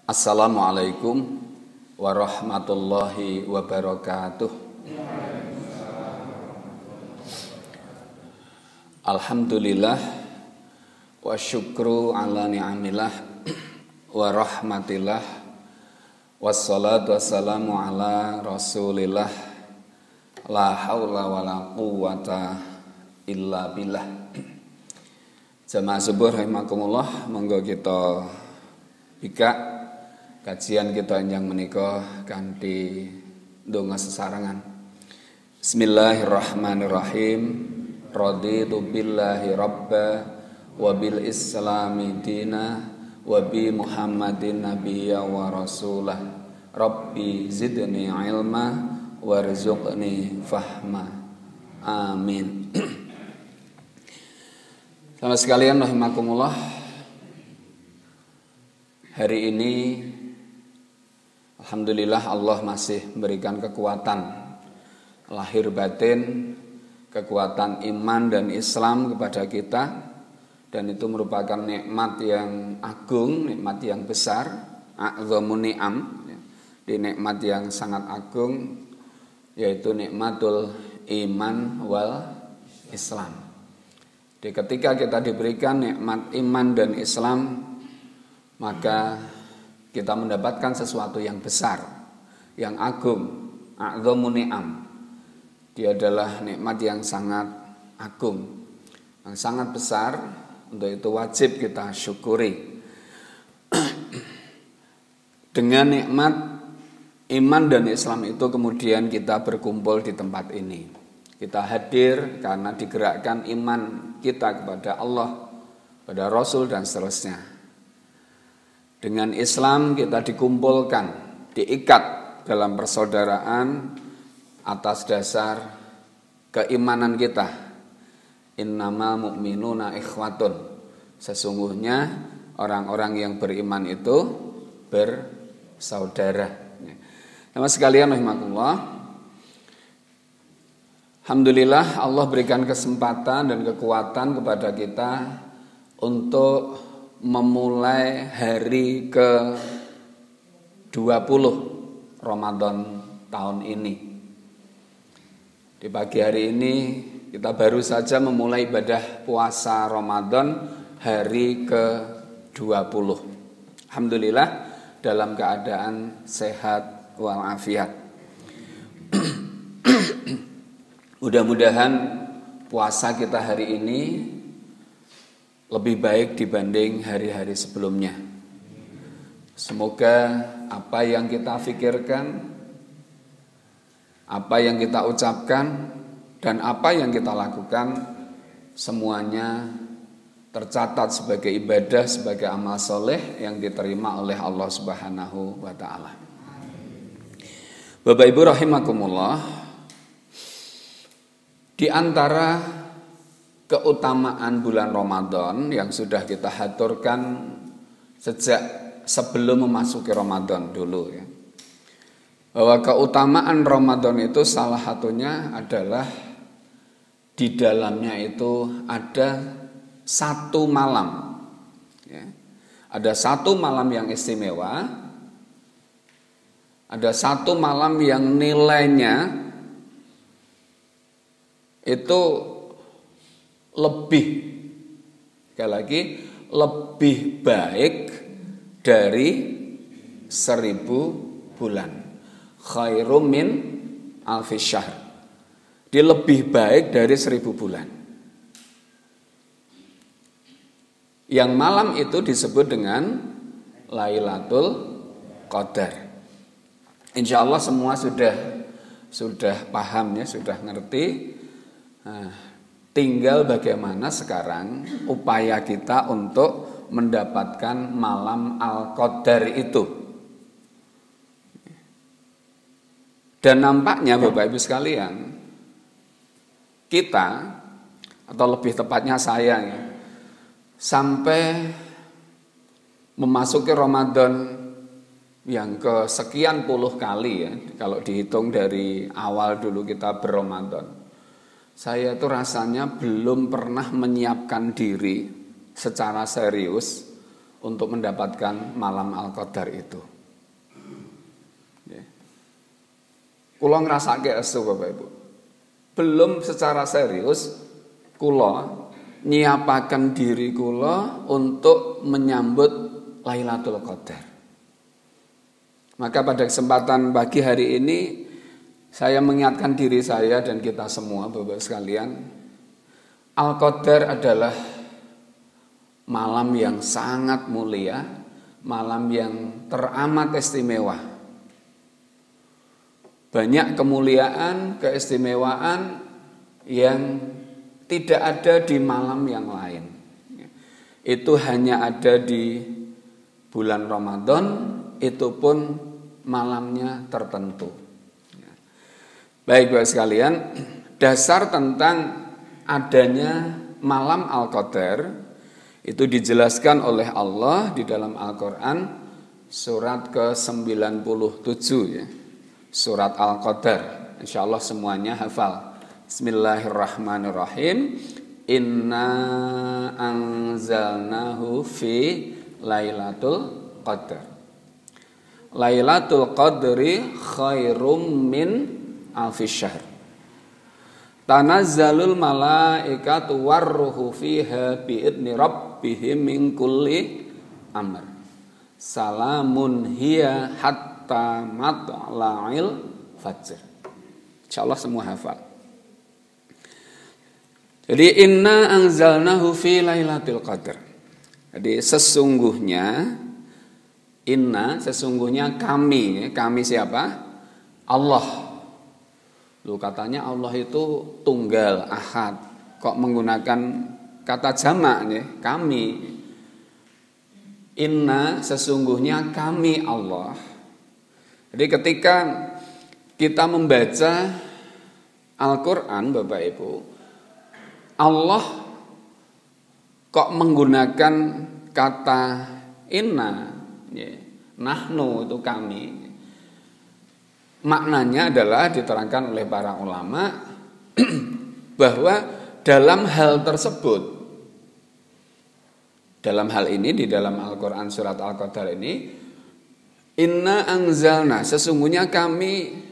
Assalamualaikum warahmatullahi wabarakatuh. Alhamdulillah wa syukru ala ni'amillah wa rahmatillah wassalatu wassalamu ala rasulillah la haula wa la quwata illa billah. Jamaah subuh rahimakumullah, monggo kita bika kajian kita yang menika kanthi donga sesarengan. Bismillahirrahmanirrahim. Raditu billahi rabba wa bil islami dina wa bi Muhammadin nabiyya wa rasulah. Rabbi zidni ilma warzuqni fahma. Amin. Saudara sekalian rahimakumullah, hari ini alhamdulillah Allah masih memberikan kekuatan lahir batin, kekuatan iman dan Islam kepada kita, dan itu merupakan nikmat yang agung, nikmat yang besar, a'dzamun ni'am, di nikmat yang sangat agung, yaitu nikmatul iman wal Islam. Jadi ketika kita diberikan nikmat iman dan Islam, maka kita mendapatkan sesuatu yang besar, yang agung, a'dzamun ni'am. Dia adalah nikmat yang sangat agung, yang sangat besar. Untuk itu wajib kita syukuri. Dengan nikmat iman dan Islam itu kemudian kita berkumpul di tempat ini. Kita hadir karena digerakkan iman kita kepada Allah, kepada Rasul dan seterusnya. Dengan Islam kita dikumpulkan, diikat dalam persaudaraan atas dasar keimanan kita. Innamal mu'minuna ikhwatun. Sesungguhnya orang-orang yang beriman itu bersaudara. Nama sekalian rahimakumullah, alhamdulillah Allah berikan kesempatan dan kekuatan kepada kita untuk memulai hari ke-20 Ramadan tahun ini. Di pagi hari ini kita baru saja memulai ibadah puasa Ramadan hari ke-20. Alhamdulillah dalam keadaan sehat walafiat. Mudah-mudahan puasa kita hari ini lebih baik dibanding hari-hari sebelumnya. Semoga apa yang kita pikirkan, apa yang kita ucapkan, dan apa yang kita lakukan semuanya tercatat sebagai ibadah, sebagai amal soleh yang diterima oleh Allah Subhanahu wa ta'ala. Bapak Ibu rahimakumullah, di antara keutamaan bulan Ramadan yang sudah kita haturkan sejak sebelum memasuki Ramadan dulu ya, bahwa keutamaan Ramadan itu salah satunya adalah di dalamnya itu ada satu malam ya. Ada satu malam yang istimewa, ada satu malam yang nilainya itu lebih, sekali lagi, lebih baik dari 1000 bulan. Khairum min alfi syahr. Dia lebih baik dari 1000 bulan. Yang malam itu disebut dengan Lailatul Qadar. Insya Allah semua sudah paham ya, sudah ngerti. Nah, tinggal bagaimana sekarang upaya kita untuk mendapatkan malam Al-Qadar itu. Dan nampaknya Bapak Ibu sekalian, kita, atau lebih tepatnya saya ya, sampai memasuki Ramadan yang kesekian puluh kali ya, kalau dihitung dari awal dulu kita berRamadan, saya tuh rasanya belum pernah menyiapkan diri secara serius untuk mendapatkan malam Al-Qadar itu. Kula ngrasake estu Bapak Ibu. Belum secara serius kula nyiapaken diri kula untuk menyambut Lailatul Qadar. Maka pada kesempatan pagi hari ini saya mengingatkan diri saya dan kita semua Bapak sekalian, Al-Qadar adalah malam yang sangat mulia, malam yang teramat istimewa. Banyak kemuliaan, keistimewaan yang tidak ada di malam yang lain. Itu hanya ada di bulan Ramadan, itu pun malamnya tertentu. Baik Bapak sekalian, dasar tentang adanya malam Al-Qadar itu dijelaskan oleh Allah di dalam Al-Quran surat ke-97 ya. Surat Al-Qadar, insyaallah semuanya hafal. Bismillahirrahmanirrahim. Inna anzalnahu fi Lailatul Qadar. Lailatul Qadri khairum min alfis syahr. Tanazzalul malaikatu warruhu fiha biidni rabbihim min kulli amr. Salamun hiya hatta matla'il fajr. Insyaallah semua hafal. Jadi inna anzalnahu fi lailatul qadar. Jadi sesungguhnya kami siapa? Allah. Lu katanya Allah itu tunggal, ahad. Kok menggunakan kata jamak nih? Kami. Inna sesungguhnya kami Allah. Jadi ketika kita membaca Al-Quran Bapak Ibu, Allah kok menggunakan kata inna, nahnu itu kami. Maknanya adalah diterangkan oleh para ulama bahwa dalam hal tersebut, dalam hal ini di dalam Al-Quran surat Al-Qadar ini, inna anzalna, sesungguhnya kami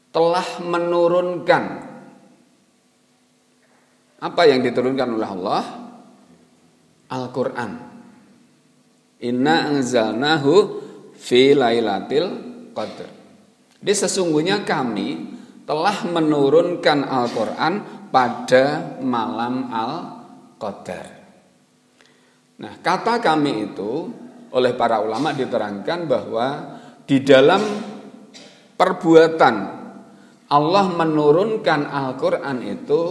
telah menurunkan. Apa yang diturunkan oleh Allah? Al-Quran. Inna anzalnahu fi lailatul qadar. Jadi sesungguhnya kami telah menurunkan Al-Quran pada malam Al-Qadar. Nah, kata kami itu oleh para ulama diterangkan bahwa di dalam perbuatan Allah menurunkan Al-Quran itu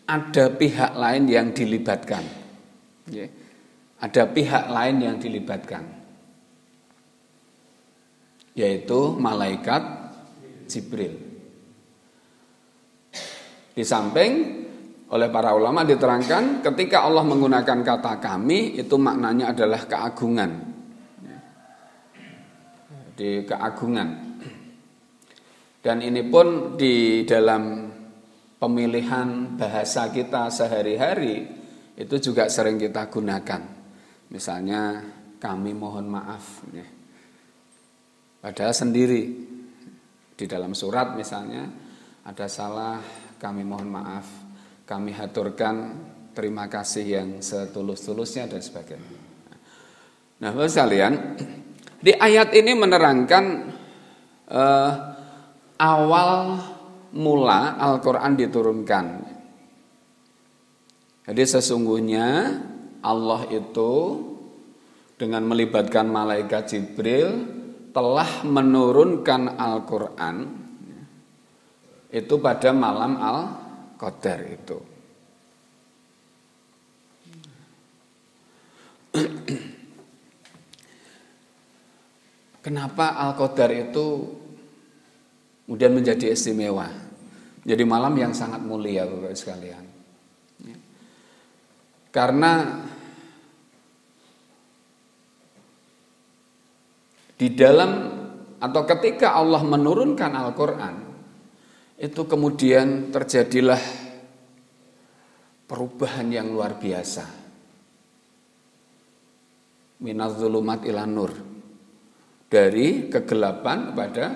ada pihak lain yang dilibatkan. Ada pihak lain yang dilibatkan, yaitu malaikat Jibril. Di samping oleh para ulama diterangkan ketika Allah menggunakan kata kami itu maknanya adalah keagungan. Di keagungan. Dan ini pun di dalam pemilihan bahasa kita sehari-hari itu juga sering kita gunakan. Misalnya kami mohon maaf. Padahal sendiri di dalam surat misalnya ada salah, kami mohon maaf. Kami haturkan terima kasih yang setulus-tulusnya dan sebagainya. Nah, Bapak sekalian, di ayat ini menerangkan awal mula Al-Quran diturunkan. Jadi sesungguhnya Allah itu dengan melibatkan malaikat Jibril telah menurunkan Al-Quran itu pada malam Al-Qadar itu. Kenapa Al-Qadar itu kemudian menjadi istimewa? Jadi malam yang sangat mulia Bapak sekalian. Karena di dalam atau ketika Allah menurunkan Al-Quran itu kemudian terjadilah, perubahan yang luar biasa. minadz-dzulumat ila nur. Dari kegelapan kepada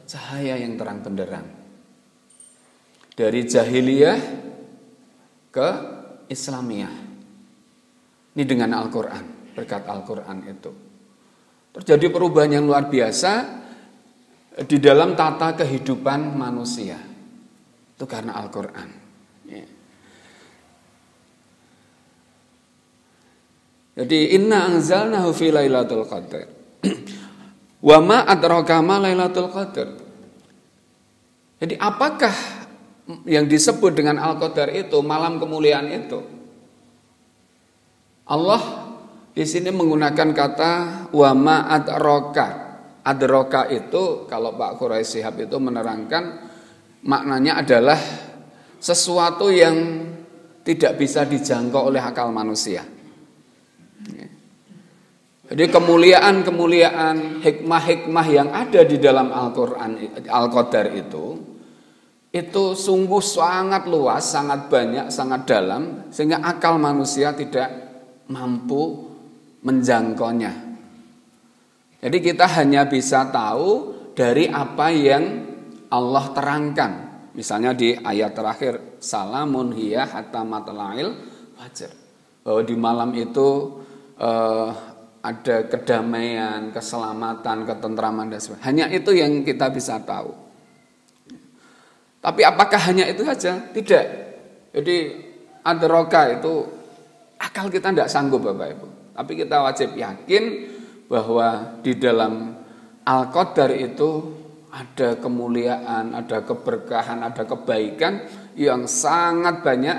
cahaya yang terang benderang. Dari jahiliyah ke Islamiyah. Ini dengan Al-Quran, berkat Al-Quran itu. Terjadi perubahan yang luar biasa di dalam tata kehidupan manusia. Itu karena Al-Quran. Ya. Jadi inna anzalnahu fi lailatul qadar. Wa ma adraka ma lailatul qadar. Jadi apakah yang disebut dengan Al-Qadar itu, malam kemuliaan itu? Allah di sini menggunakan kata wa ma adraka. Adraka itu kalau Pak Quraisy Shihab itu menerangkan maknanya adalah sesuatu yang tidak bisa dijangkau oleh akal manusia. Jadi kemuliaan-kemuliaan, hikmah-hikmah yang ada di dalam Al-Quran, Al-Qadar itu sungguh sangat luas, sangat banyak, sangat dalam, sehingga akal manusia tidak mampu menjangkaunya. Jadi kita hanya bisa tahu dari apa yang Allah terangkan. Misalnya di ayat terakhir, salamun hiya hatta matla'il fajr. Bahwa di malam itu ada kedamaian, keselamatan, ketentraman dan sebagainya. Hanya itu yang kita bisa tahu. Tapi apakah hanya itu saja? Tidak. Jadi adraka itu akal kita tidak sanggup Bapak Ibu. Tapi kita wajib yakin bahwa di dalam Al-Qadar itu ada kemuliaan, ada keberkahan, ada kebaikan yang sangat banyak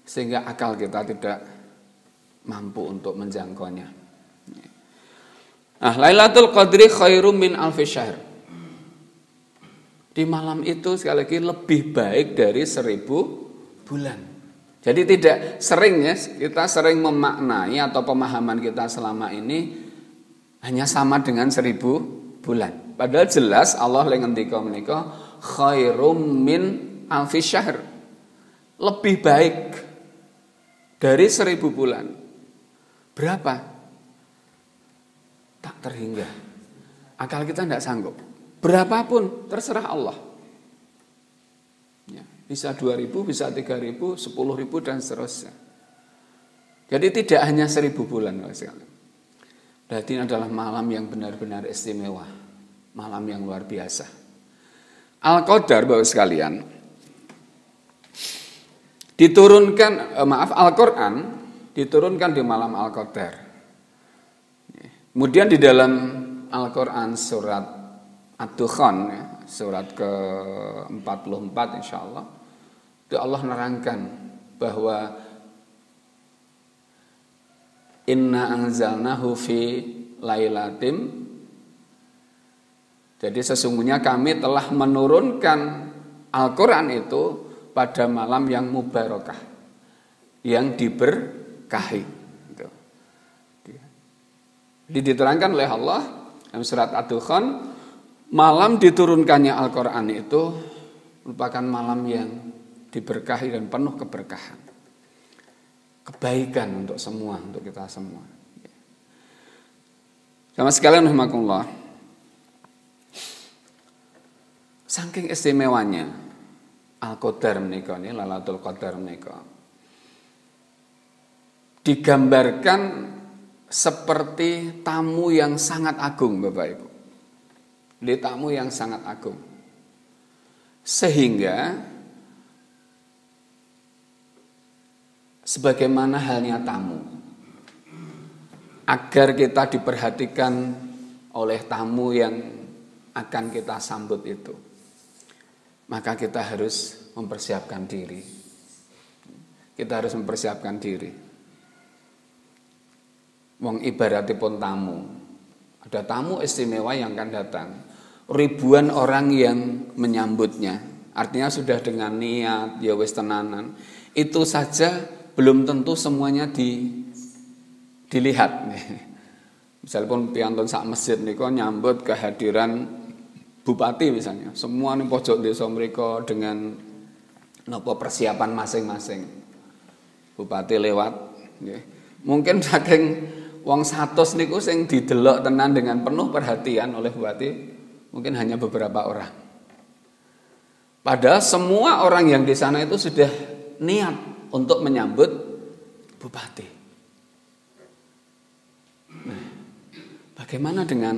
sehingga akal kita tidak mampu untuk menjangkaunya. Nah, Lailatul Qadri khairum min alfi syahr. Di malam itu sekali lagi lebih baik dari 1000 bulan. Jadi tidak sering ya, kita sering memaknai atau pemahaman kita selama ini hanya sama dengan 1000 bulan. Padahal jelas Allah yang ngendika menika khairum min alfi syahr. Lebih baik dari 1000 bulan. Berapa? Tak terhingga. Akal kita tidak sanggup. Berapapun terserah Allah. Ya, bisa 2000, bisa 3000, 10.000 dan seterusnya. Jadi tidak hanya 1000 bulan. Berarti ini adalah malam yang benar-benar istimewa. Malam yang luar biasa. Al-Qadar Bapak sekalian. Al-Quran diturunkan di malam Al-Qadar. Kemudian di dalam Al-Quran surat Ad-Dukhan, surat ke-44 insyaallah, itu Allah nerangkan bahwa inna anzalnahu fi lailatim. Jadi sesungguhnya kami telah menurunkan Al-Quran itu pada malam yang mubarakah, yang diberkahi. Jadi diterangkan oleh Allah dalam surat Ad-Dukhan, malam diturunkannya Al-Quran itu merupakan malam yang diberkahi dan penuh keberkahan. Kebaikan untuk semua, untuk kita semua. Sama sekalian rahimakumullah. Saking istimewanya Al-Qadar menika ini, Lailatul Qadar menika, digambarkan seperti tamu yang sangat agung Bapak Ibu. Dia tamu yang sangat agung. Sehingga sebagaimana halnya tamu, agar kita diperhatikan oleh tamu yang akan kita sambut itu, maka kita harus mempersiapkan diri. Kita harus mempersiapkan diri. Wong ibaratipun tamu. Ada tamu istimewa yang akan datang. Ribuan orang yang menyambutnya. Artinya sudah dengan niat, ya wis tenanan. Itu saja belum tentu semuanya dilihat. Misalnya pun piantun sak masjid niko nyambut kehadiran bupati misalnya. Semua ning pojok desa mriko dengan napa persiapan masing-masing. Bupati lewat, nggih. Mungkin saking wong 100 niku sing didelok tenan dengan penuh perhatian oleh bupati mungkin hanya beberapa orang. Padahal semua orang yang di sana itu sudah niat untuk menyambut bupati. Nah, bagaimana dengan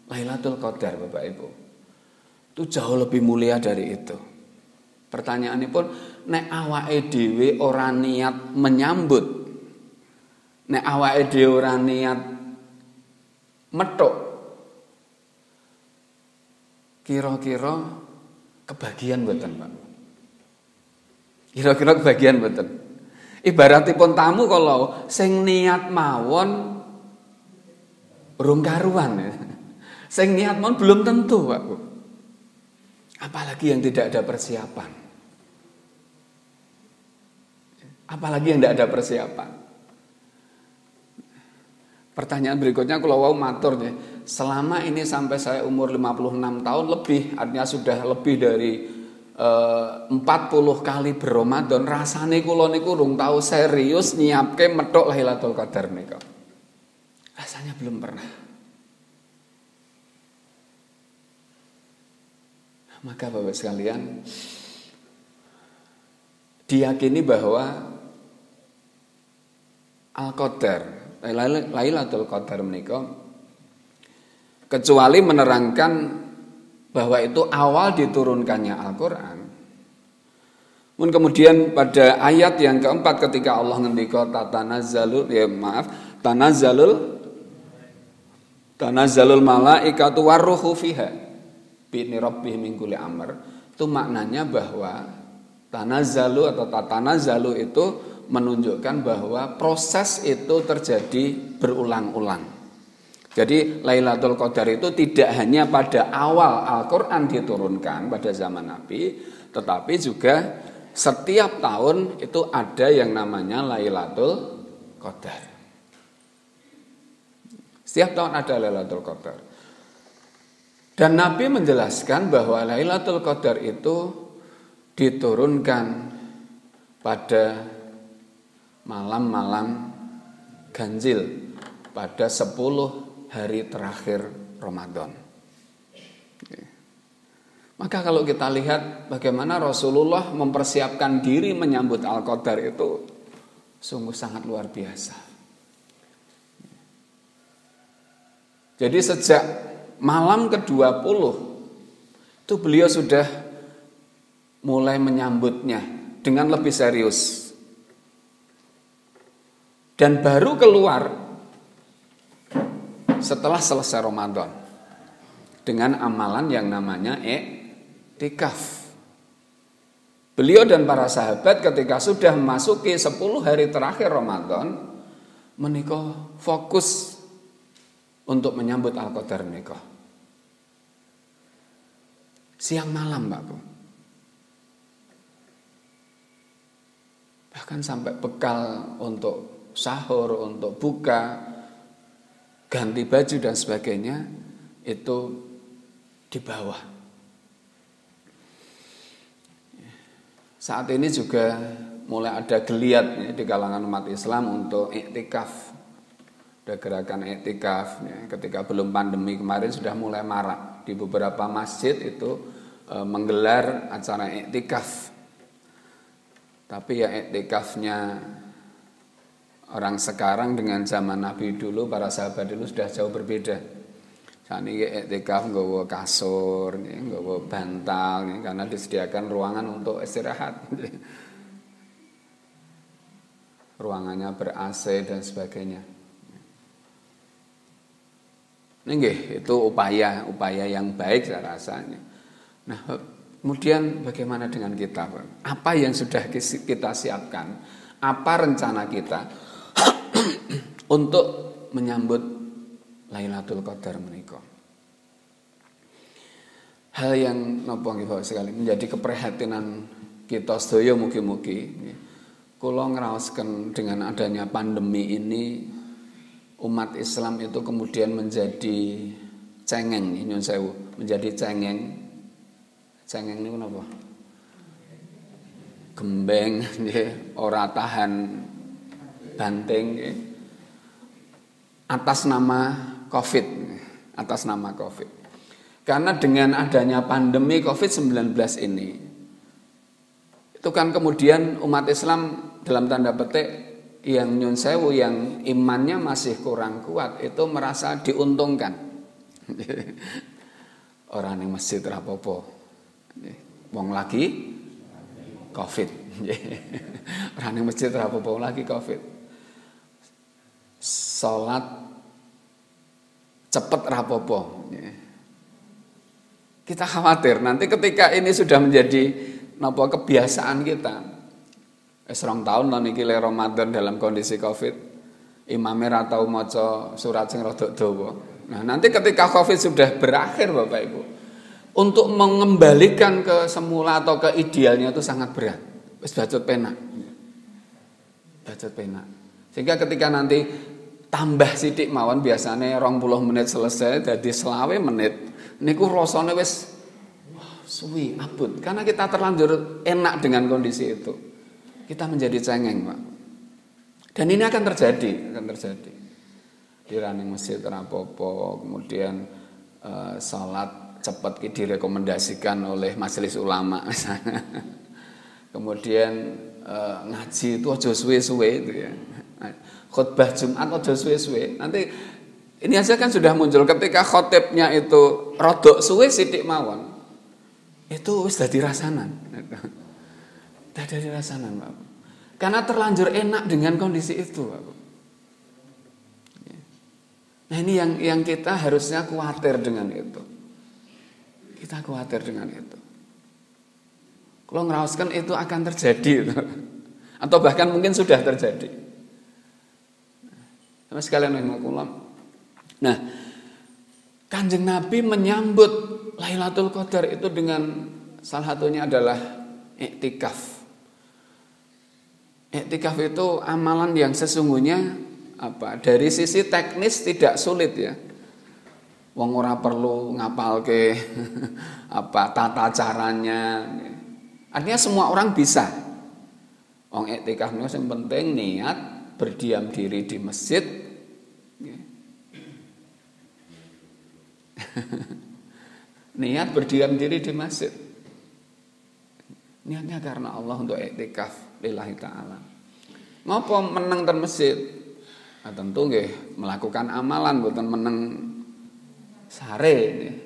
Lailatul Qadar, Bapak Ibu? Itu jauh lebih mulia dari itu. Pertanyaannya pun, nek awake dhewe ora niat menyambut, nek awake dhewe ora niat metuk, kira-kira kebagian mboten, Pak? Kira-kira kebagian mboten? Ibaratipun tamu kalau sing niat mawon urung karuan ya. Sing niat mawon belum tentu, Pak Bu. Apalagi yang tidak ada persiapan. Apalagi yang tidak ada persiapan. Pertanyaan berikutnya kalau wau matur nih, selama ini sampai saya umur 56 tahun lebih, artinya sudah lebih dari 40 kali berRamadan, rasane kula niku urung tahu serius nyiapke metok Lailatul Qadar nika. Rasanya belum pernah. Maka Bapak sekalian, diyakini bahwa Al-Qadar, Lailatul Qadar menika kecuali menerangkan bahwa itu awal diturunkannya Al-Qur'an. Kemudian pada ayat yang keempat ketika Allah ngendika tanazzalul malaikatu warruhu fiha bi'ni rabbihim min kulli amr. Itu maknanya bahwa tanazzalu atau tatanazzalu itu menunjukkan bahwa proses itu terjadi berulang-ulang. Jadi Lailatul Qadar itu tidak hanya pada awal Al-Qur'an diturunkan pada zaman Nabi, tetapi juga setiap tahun itu ada yang namanya Lailatul Qadar. Setiap tahun ada Lailatul Qadar. Dan Nabi menjelaskan bahwa Lailatul Qadar itu diturunkan pada malam-malam ganjil pada 10 hari terakhir Ramadan. Maka kalau kita lihat bagaimana Rasulullah mempersiapkan diri menyambut Al-Qadar itu sungguh sangat luar biasa. Jadi sejak malam ke-20 itu beliau sudah mulai menyambutnya dengan lebih serius. Dan baru keluar setelah selesai Ramadan dengan amalan yang namanya i'tikaf. Beliau dan para sahabat ketika sudah memasuki 10 hari terakhir Ramadan menika fokus untuk menyambut Al-Qadar menika. Siang malam, Pak Bu. Bahkan sampai bekal untuk sahur, untuk buka, ganti baju dan sebagainya itu di bawah. Saat ini juga mulai ada geliat di kalangan umat Islam untuk iktikaf. Ada gerakan iktikaf ya. Ketika belum pandemi kemarin sudah mulai marak di beberapa masjid itu menggelar acara iktikaf. Tapi ya iktikafnya orang sekarang dengan zaman Nabi dulu, para sahabat dulu sudah jauh berbeda. Saat ini iktikaf nggawa kasur, nggawa bantal, karena disediakan ruangan untuk istirahat. Ruangannya ber-AC dan sebagainya. Ini itu upaya yang baik saya rasanya. Nah, kemudian bagaimana dengan kita, Pak? Apa yang sudah kita siapkan? Apa rencana kita untuk menyambut Lailatul Qadar menika? Hal yang napa nggih Bapak sekali menjadi keprihatinan kita sedaya mugi-mugi kula ngraosken dengan adanya pandemi ini umat Islam itu kemudian menjadi cengeng, nyun sewu, menjadi cengeng. Cengeng niku napa? Gembeng nggih, ora tahan banting nggih. atas nama COVID, atas nama COVID. Karena dengan adanya pandemi COVID-19 ini, itu kan kemudian umat Islam dalam tanda petik yang nyun sewu, yang imannya masih kurang kuat, itu merasa diuntungkan. Orang yang masjid rapopo, wong lagi COVID. Orang yang masjid rapopo lagi COVID. Sholat cepet rapopo. Kita khawatir nanti ketika ini sudah menjadi kebiasaan kita. Serong tahun lan iki le Ramadan dalam kondisi Covid. Imame ra tau maca surat sing rada dawa. Nah, nanti ketika Covid sudah berakhir Bapak Ibu, untuk mengembalikan ke semula atau ke idealnya itu sangat berat. Wis bacot penak. Bacot penak. Sehingga ketika nanti tambah sithik mawon biasanya 20 menit selesai jadi 20 menit niku rasane wis suwi abot karena kita terlanjur enak dengan kondisi itu. Kita menjadi cengeng, Pak. Dan ini akan terjadi. Di running masjid rapopo, kemudian salat cepat direkomendasikan oleh majelis ulama misalnya. Kemudian ngaji itu aja suwe-suwe itu ya. Khutbah Jumat aja suwe-suwe. Nanti ini aja kan sudah muncul ketika khotibnya itu rodok suwe sithik mawon. Itu wis dadi rasanan. Dadi rasanan, Pak. Karena terlanjur enak dengan kondisi itu, Pak. Nah, ini yang kita harusnya khawatir dengan itu. Kita khawatir dengan itu. Kalau ngerasakan itu akan terjadi atau bahkan mungkin sudah terjadi. Sama sekalian rahimakumullah. Nah, Kanjeng Nabi menyambut Lailatul Qadar itu dengan salah satunya adalah iktikaf. Iktikaf itu amalan yang sesungguhnya dari sisi teknis tidak sulit ya. Wong ora perlu ngapalke tata caranya. Artinya semua orang bisa. Wong iktikaf niku sing penting niat berdiam diri di masjid. Niat berdiam diri di masjid. Niatnya karena Allah untuk iktikaf lillahi ta'ala. Ngopo meneng ten masjid? Nah, tentu nggih melakukan amalan mboten meneng sare nggih.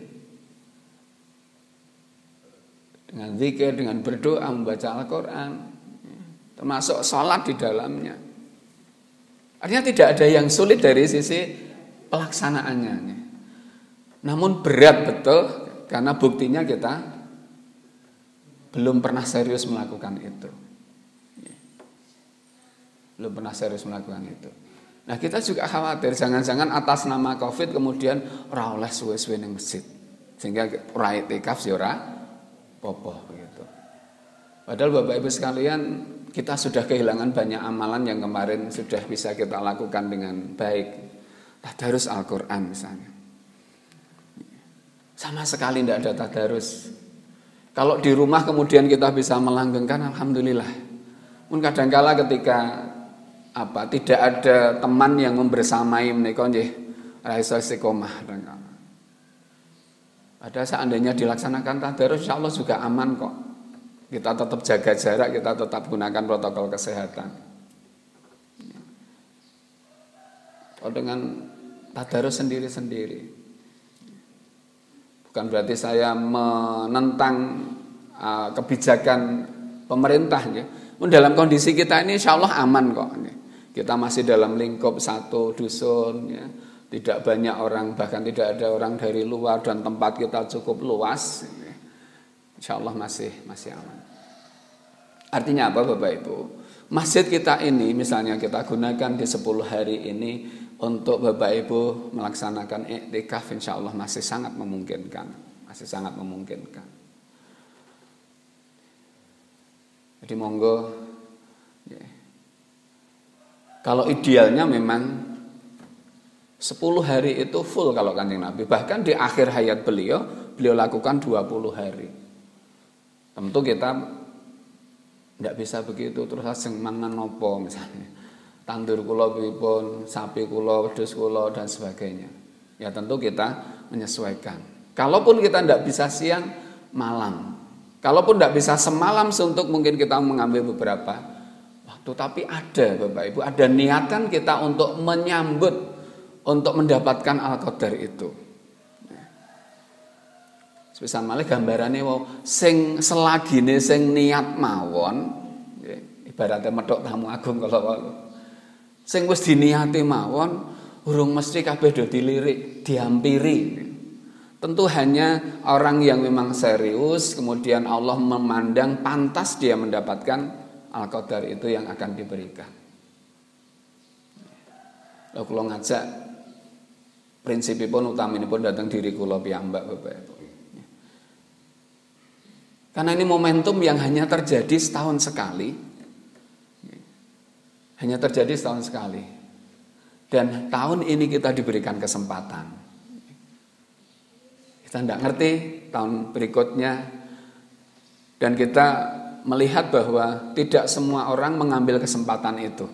Dengan zikir, dengan berdoa, membaca Al-Qur'an, termasuk salat di dalamnya. Artinya tidak ada yang sulit dari sisi pelaksanaannya. Namun berat betul karena buktinya kita belum pernah serius melakukan itu. Belum pernah serius melakukan itu. Nah, kita juga khawatir jangan-jangan atas nama Covid kemudian ora oleh suwe-suwe ning masjid. Sehingga ora iktikaf ya ora popo begitu. Padahal Bapak Ibu sekalian, kita sudah kehilangan banyak amalan yang kemarin sudah bisa kita lakukan dengan baik. Tadarus Al-Qur'an misalnya. Sama sekali tidak ada tadarus. Kalau di rumah kemudian kita bisa melanggengkan, alhamdulillah. Mungkin kadangkala ketika tidak ada teman yang membersamai menika nggih ra iso istiqomah. Padahal seandainya dilaksanakan tadarus insyaallah juga aman kok. Kita tetap jaga jarak, kita tetap gunakan protokol kesehatan. Kalau dengan tadarus sendiri-sendiri. Bukan berarti saya menentang kebijakan pemerintah ya. Dalam kondisi kita ini insya Allah aman kok. Kita masih dalam lingkup satu dusun ya. Tidak banyak orang, bahkan tidak ada orang dari luar dan tempat kita cukup luas. Insya Allah masih aman. Artinya apa Bapak Ibu? Masjid kita ini misalnya kita gunakan di 10 hari ini untuk Bapak Ibu melaksanakan iktikaf, insya Allah masih sangat memungkinkan. Jadi monggo ya. Kalau idealnya memang 10 hari itu full kalau Kanjeng Nabi. Bahkan di akhir hayat beliau lakukan 20 hari. Tentu kita tidak bisa begitu terus langsung mangan nopo misalnya. tandur kula pripun, sapi kula, wedhus kula dan sebagainya. Ya tentu kita menyesuaikan. Kalaupun kita tidak bisa siang, malam. Kalaupun tidak bisa semalam suntuk, mungkin kita mengambil beberapa waktu. Tapi ada Bapak Ibu, ada niatan kita untuk menyambut, untuk mendapatkan Al-Qadar itu. Sepisan malih gambarane sing selagine sing niat mawon, ibaratnya medhok tamu agung kalau sing wis diniati mawon, urung mesti kabeh do dilirik, dihampiri. Tentu hanya orang yang memang serius, kemudian Allah memandang pantas dia mendapatkan Al-Qadar itu yang akan diberikan. Lalu kula ngajak prinsipipun utaminipun datang diri kula piyambak Bapak Ibu. Karena ini momentum yang hanya terjadi setahun sekali. Hanya terjadi setahun sekali. Dan tahun ini kita diberikan kesempatan. Kita tidak ngerti tahun berikutnya. Dan kita melihat bahwa tidak semua orang mengambil kesempatan itu.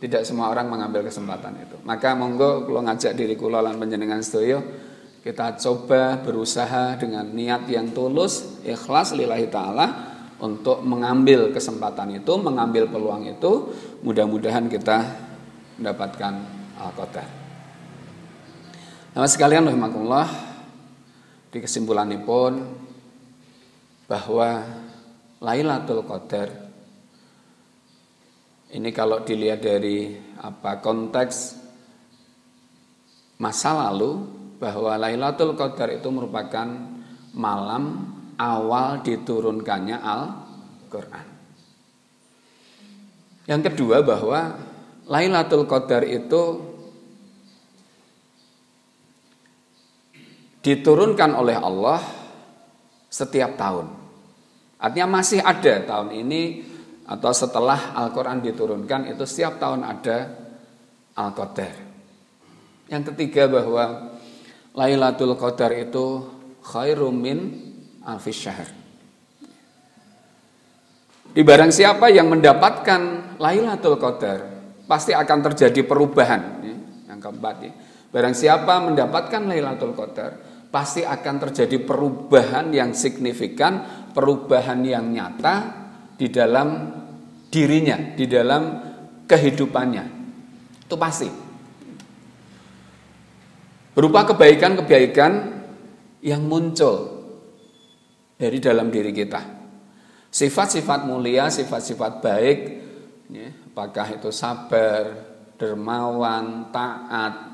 Tidak semua orang mengambil kesempatan itu. Maka monggo kula ngajak diri kula lan panjenengan sedaya, kita coba berusaha dengan niat yang tulus, ikhlas lillahi ta'ala untuk mengambil kesempatan itu, mengambil peluang itu. Mudah-mudahan kita mendapatkan Al-Qadar. Nah sekalian rahimakumullah, di kesimpulanipun bahwa Lailatul Qadar ini kalau dilihat dari konteks masa lalu, bahwa Lailatul Qadar itu merupakan malam awal diturunkannya Al-Quran. Yang kedua bahwa Lailatul Qadar itu diturunkan oleh Allah setiap tahun. Artinya masih ada tahun ini atau setelah Al-Quran diturunkan itu setiap tahun ada Al-Qadar. Yang ketiga bahwa Lailatul Qadar itu khairum min alfis syahr. Di barang siapa yang mendapatkan Lailatul Qadar, pasti akan terjadi perubahan. Yang keempat, barang siapa mendapatkan Lailatul Qadar, pasti akan terjadi perubahan yang signifikan, perubahan yang nyata di dalam dirinya, di dalam kehidupannya. Itu pasti. Berupa kebaikan-kebaikan yang muncul dari dalam diri kita. Sifat-sifat mulia, sifat-sifat baik, apakah itu sabar, dermawan, taat,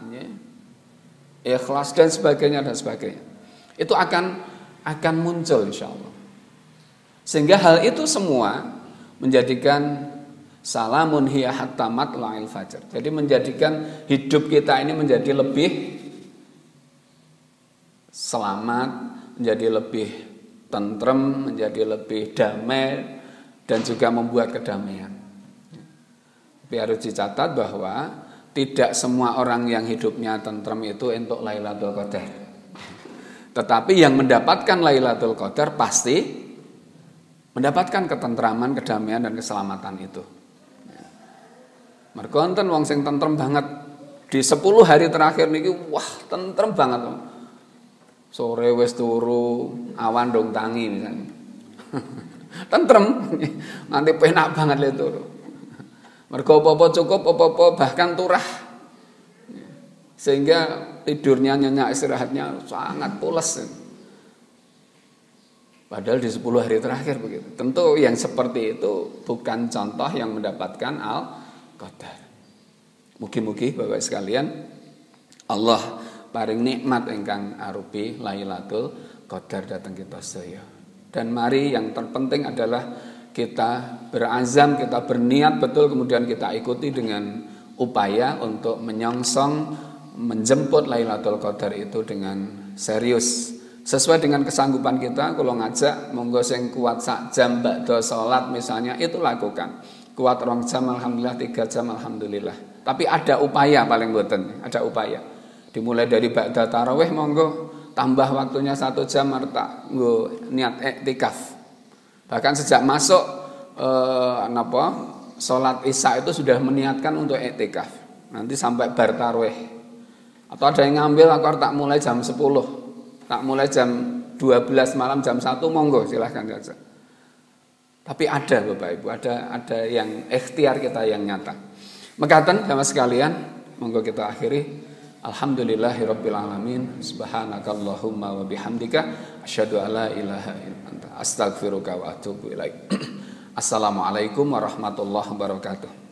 ikhlas dan sebagainya dan sebagainya. Itu akan muncul insya Allah. Sehingga hal itu semua menjadikan salamun hiya hatta matla'il fajr. Jadi menjadikan hidup kita ini menjadi lebih selamat, menjadi lebih tentrem, menjadi lebih damai dan juga membuat kedamaian. Tapi harus dicatat bahwa tidak semua orang yang hidupnya tentrem itu untuk Lailatul Qadar. Tetapi yang mendapatkan Lailatul Qadar pasti mendapatkan ketentraman, kedamaian dan keselamatan itu. Mergo wonten wong sing tentrem banget di 10 hari terakhir niki, wah tentrem banget. Sore wis turu, awan dong tangi misalnya. Tentrem, nanti penak banget le turu. Mergo apa-apa cukup, apa-apa bahkan turah. Sehingga tidurnya nyenyak, istirahatnya sangat pules. Padahal di 10 hari terakhir begitu. Tentu yang seperti itu bukan contoh yang mendapatkan Al-Qadar. Mugi-mugi Bapak sekalian, Allah paring nikmat ingkang arupi Lailatul Qadar datang kita sedaya. Dan mari yang terpenting adalah kita berazam, kita berniat betul, kemudian kita ikuti dengan upaya untuk menyongsong, menjemput Lailatul Qadar itu dengan serius. Sesuai dengan kesanggupan kita, kalau ngajak monggo sing kuat sak jam ba'da salat misalnya itu lakukan. Kuat 2 jam alhamdulillah, 3 jam alhamdulillah. Tapi ada upaya paling mboten, ada upaya. Dimulai dari ba'da tarawih monggo tambah waktunya 1 jam arta nggo niat iktikaf. Bahkan sejak masuk sholat isya itu sudah meniatkan untuk iktikaf. Nanti sampai bar tarawih. Atau ada yang ngambil aku tak mulai jam 10, tak mulai jam 12 malam, jam 1, monggo silahkan saja. Tapi ada Bapak Ibu, ada yang ikhtiar kita yang nyata. Mekaten jamaah sekalian, monggo kita akhiri. Alhamdulillahirabbil alamin. Subhanakallahumma wa bihamdika asyhadu an la ilaha illa anta astaghfiruka wa atubu ilaik. Assalamualaikum warahmatullahi wabarakatuh.